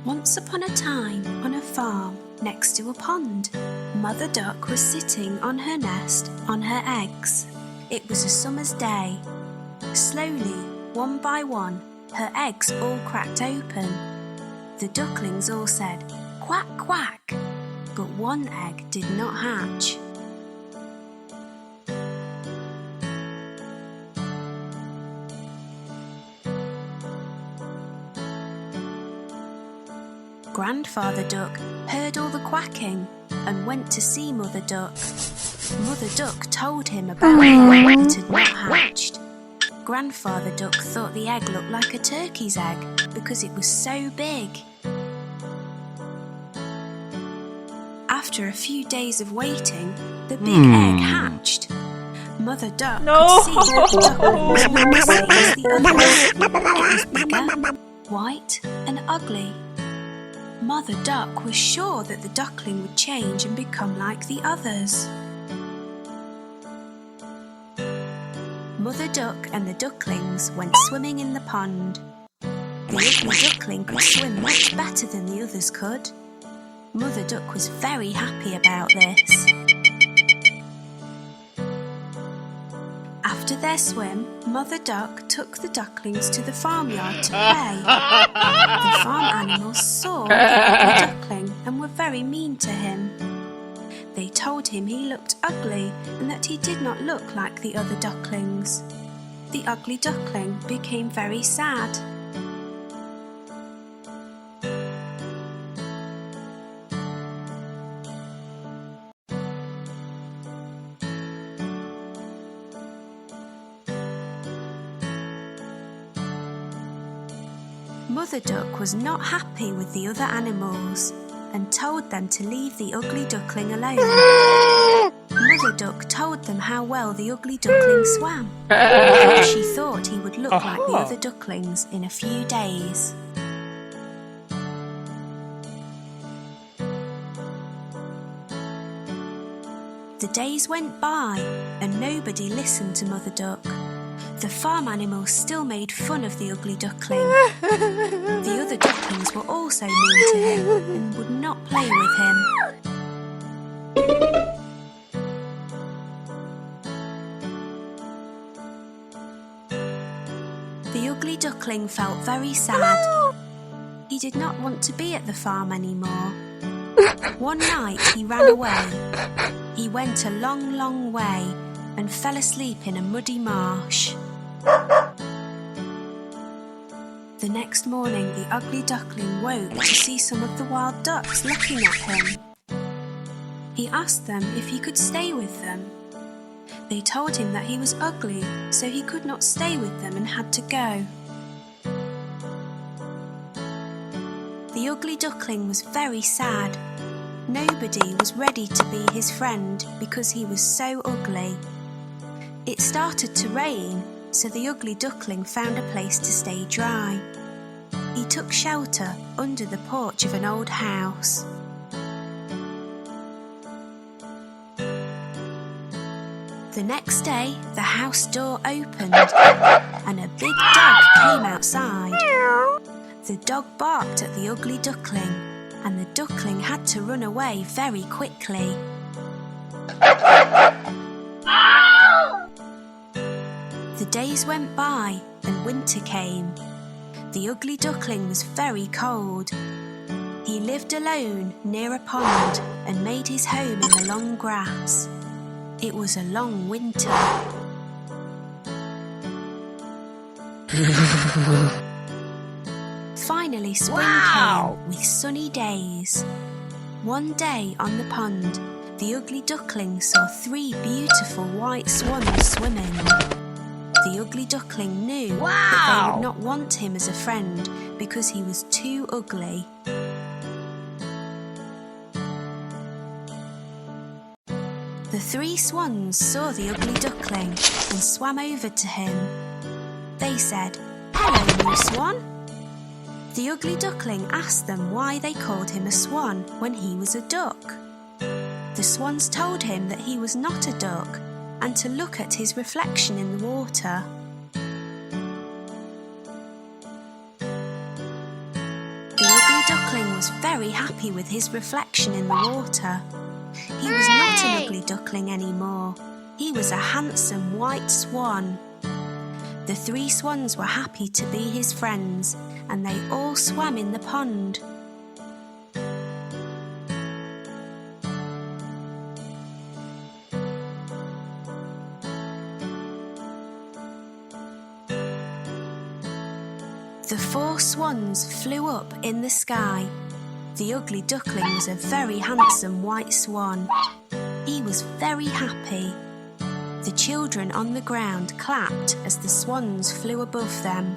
Once upon a time, on a farm next to a pond, Mother Duck was sitting on her nest on her eggs. It was a summer's day. Slowly, one by one, her eggs all cracked open. The ducklings all said, "Quack, quack," but one egg did not hatch. Grandfather Duck heard all the quacking and went to see Mother Duck. Mother Duck told him about the egg that had not hatched. Grandfather Duck thought the egg looked like a turkey's egg because it was so big. After a few days of waiting, the big egg hatched. Mother Duck could see that the ducklings were the same as the others. It was bigger, white and ugly. Mother Duck was sure that the duckling would change and become like the others. Mother Duck and the ducklings went swimming in the pond. The ugly duckling could swim much better than the others could. Mother Duck was very happy about this. After their swim, Mother Duck took the ducklings to the farmyard to play. The farm animals saw the ugly duckling and were very mean to him. They told him he looked ugly and that he did not look like the other ducklings. The ugly duckling became very sad. Mother Duck was not happy with the other animals and told them to leave the ugly duckling alone. Mother Duck told them how well the ugly duckling swam, and she thought he would look like the other ducklings in a few days. The days went by and nobody listened to Mother Duck. The farm animals still made fun of the ugly duckling. The other ducklings were also mean to him and would not play with him. The ugly duckling felt very sad. He did not want to be at the farm anymore. One night he ran away. He went a long, long way and fell asleep in a muddy marsh. The next morning, the ugly duckling woke to see some of the wild ducks looking at him. He asked them if he could stay with them. They told him that he was ugly, so he could not stay with them and had to go. The ugly duckling was very sad. Nobody was ready to be his friend because he was so ugly. It started to rain, so the ugly duckling found a place to stay dry. He took shelter under the porch of an old house. The next day, the house door opened and a big dog came outside. The dog barked at the ugly duckling, and the duckling had to run away very quickly. The days went by and winter came. The ugly duckling was very cold. He lived alone near a pond and made his home in the long grass. It was a long winter. Finally, spring came with sunny days. One day on the pond, the ugly duckling saw 3 beautiful white swans swimming. The ugly duckling knew that they would not want him as a friend because he was too ugly. The 3 swans saw the ugly duckling and swam over to him. They said, "Hello, new swan." The ugly duckling asked them why they called him a swan when he was a duck. The swans told him that he was not a duck and to look at his reflection in the water. The ugly duckling was very happy with his reflection in the water. He was not an ugly duckling anymore. He was a handsome white swan. The 3 swans were happy to be his friends, and they all swam in the pond. The 4 swans flew up in the sky. The ugly duckling was a very handsome white swan. He was very happy. The children on the ground clapped as the swans flew above them.